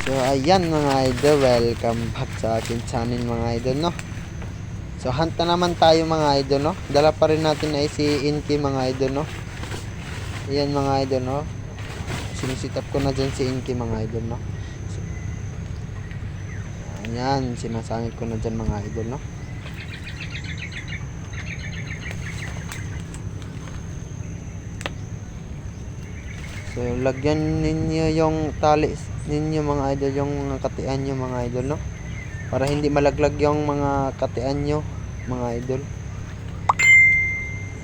So ayan mga idol, welcome back sa akin channel mga idol, no. So hunt na naman tayo mga idol, no. Dala pa rin natin ay si Inky mga idol, no. Ayan mga idol, no. Sinisitap ko na dyan si Inky mga idol, no. So, ayan, sinasangit ko na dyan mga idol, no. So lagyan ninyo yung tali ninyo mga idol, yung katian nyo mga idol, no, para hindi malaglag yung mga katian nyo mga idol.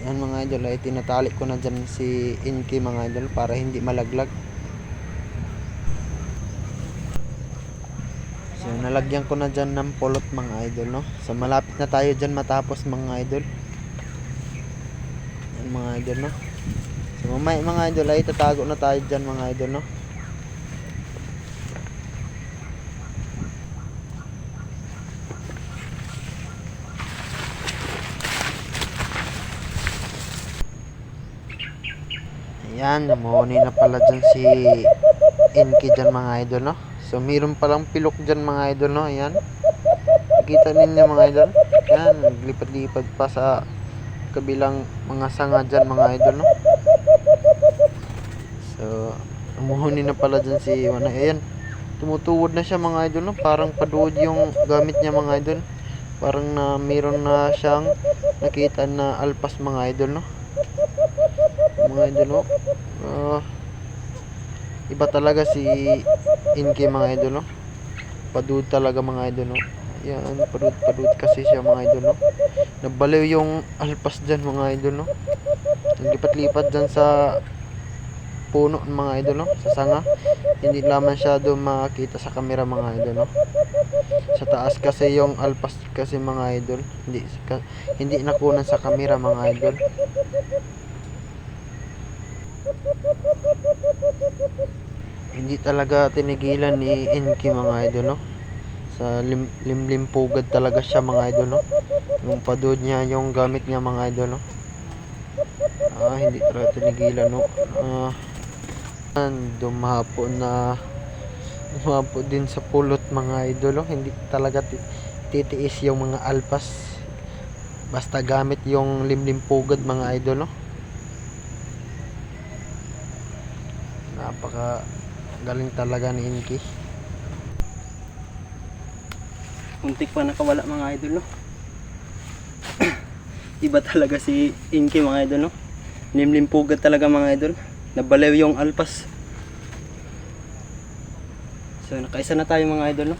Yan mga idol, ay tinatali ko na dyan si Inky mga idol para hindi malaglag. So nalagyan ko na dyan ng pulot mga idol, no. So malapit na tayo dyan matapos mga idol. Yan mga idol, no. So mamaya mga idol ay tatago na tayo dyan mga idol, no. Ayan, namuni na pala dyan si Inky dyan mga idol, no. So mayroon palang pilok dyan mga idol, no. Ayan, kita ninyo mga idol. Ayan, naglipad-lipad pa sa kabilang mga sanga dyan mga idol, no. So namuni na pala dyan si Wana. Ayan, tumutuwod na siya mga idol, no. Parang paduod yung gamit niya mga idol. Parang na mayroon na siyang nakita na alpas mga idol, no. Mga idol, no. Iba talaga si Inky mga idol, no. Padud talaga mga idol, no. Yan, padud kasi siya mga idol, no. Nabaliw yung alpas dyan mga idol, no. Naglipat-lipat dyan sa puno mga idol, no, sa sanga. Hindi lamang siya doon makita sa camera mga idol, no. Sa taas kasi yung alpas kasi mga idol, hindi nakunan sa camera mga idol. Hindi talaga tinigilan ni Inky mga idol, no. Sa limlimpugad talaga siya mga idol, no. Yung padud niya, yung gamit niya mga idol, no. Hindi talaga tinigilan, no. Dumapo din sa pulot mga idol, no. Hindi talaga titiis yung mga alpas basta gamit yung limlimpugad mga idol, no. Napaka galing talaga ni Inky. Muntik pa nakawala mga idol, no. Iba talaga si Inky mga idol, no. Limlimpugad talaga mga idol. Nabalew yung alpas. So nakaisa na tayo mga idol, no.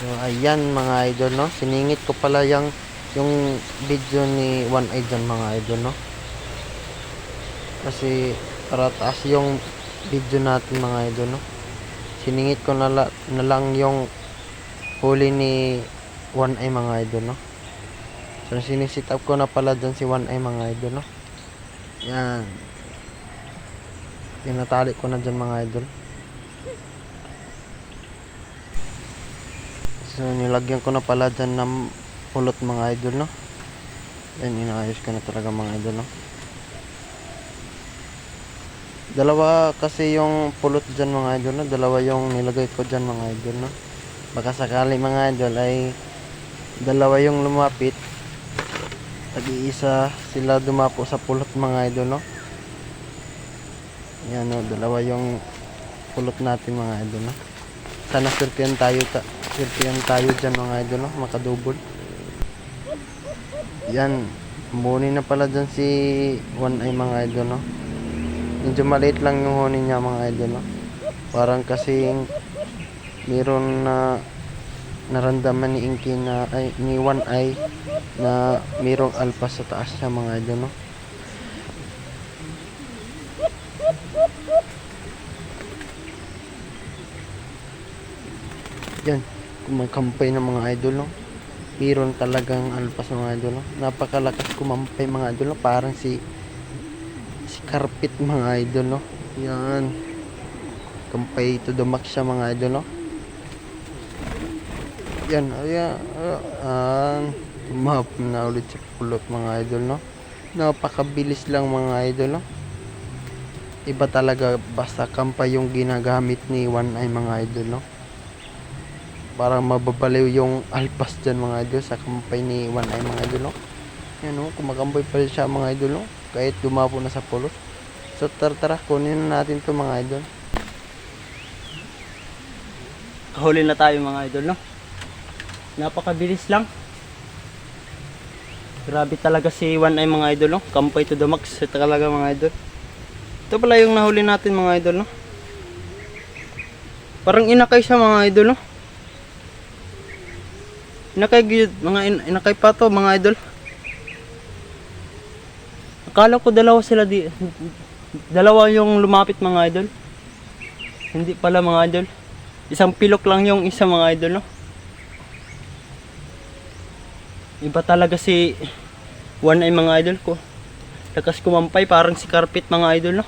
So ayan mga idol, no. Siningit ko pala yung video ni One Eye dyan mga idol, no. Kasi para taas yung video natin mga idol, no. Siningit ko na lang yung huli ni One Eye mga idol, no. So sinisit up ko na pala dyan si One Eye mga idol, no. Yan, tinatali ko na dyan mga idol. So nilagyan ko na pala dyan ng pulot mga idol, no. Yan, inaayos ko na talaga mga idol, no. Dalawa kasi yung pulot dyan mga idol, no. Dalawa yung nilagay ko dyan mga idol, no. Baka sakali mga idol ay dalawa yung lumapit, tag-iisa sila dumapo sa pulot mga idol, no. Yan, no, dalawa yung pulot natin mga idol, no. Sana sirtihan tayo dyan mga idol, no, makadouble. Yan, muni na pala dyan si One Eye mga idol, no. Medyo maliit lang yung huni niya mga idol, no. Parang kasing meron na naramdaman ni Inky ni One Eye na mayroong alpas sa taas niya mga idol, no. Yan, kumakampay ng mga idol, no. Mayroon talagang alpas mga idol, no. Napakalakas kumampay mga idol, no. Parang si carpet mga idol, no. Yan, kampay to the max siya mga idol, no. Yan, ayan, tumap na ulit sa pulot mga idol, no. Napakabilis lang mga idol, no. Iba talaga basta kampay yung ginagamit ni One Eye mga idol, no? Parang mababaliw yung alpas dyan mga idol sa kampay ni One Eye mga idol, no? Yan, no? Kumakamboy pa rin siya mga idol, no? Kahit dumapo na sa pulos. So tara, kunin na natin to mga idol. Kahuli na tayo mga idol, no? Napakabilis lang. Grabe talaga si One Eye mga idol, no? Kampay to the max talaga mga idol. Ito pala yung nahuli natin mga idol, no? Parang inakay siya mga idol, no? Inakay pa to mga idol. Akala ko dalawa sila dalawa yung lumapit mga idol. Hindi pala mga idol. Isang pilok lang yung isa mga idol, no? Iba talaga si One Eye mga idol ko. Lakas kumampay parang si Carpet mga idol, no?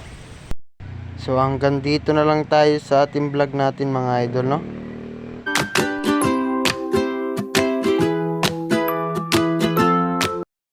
So hanggang dito na lang tayo sa ating vlog natin mga idol, no?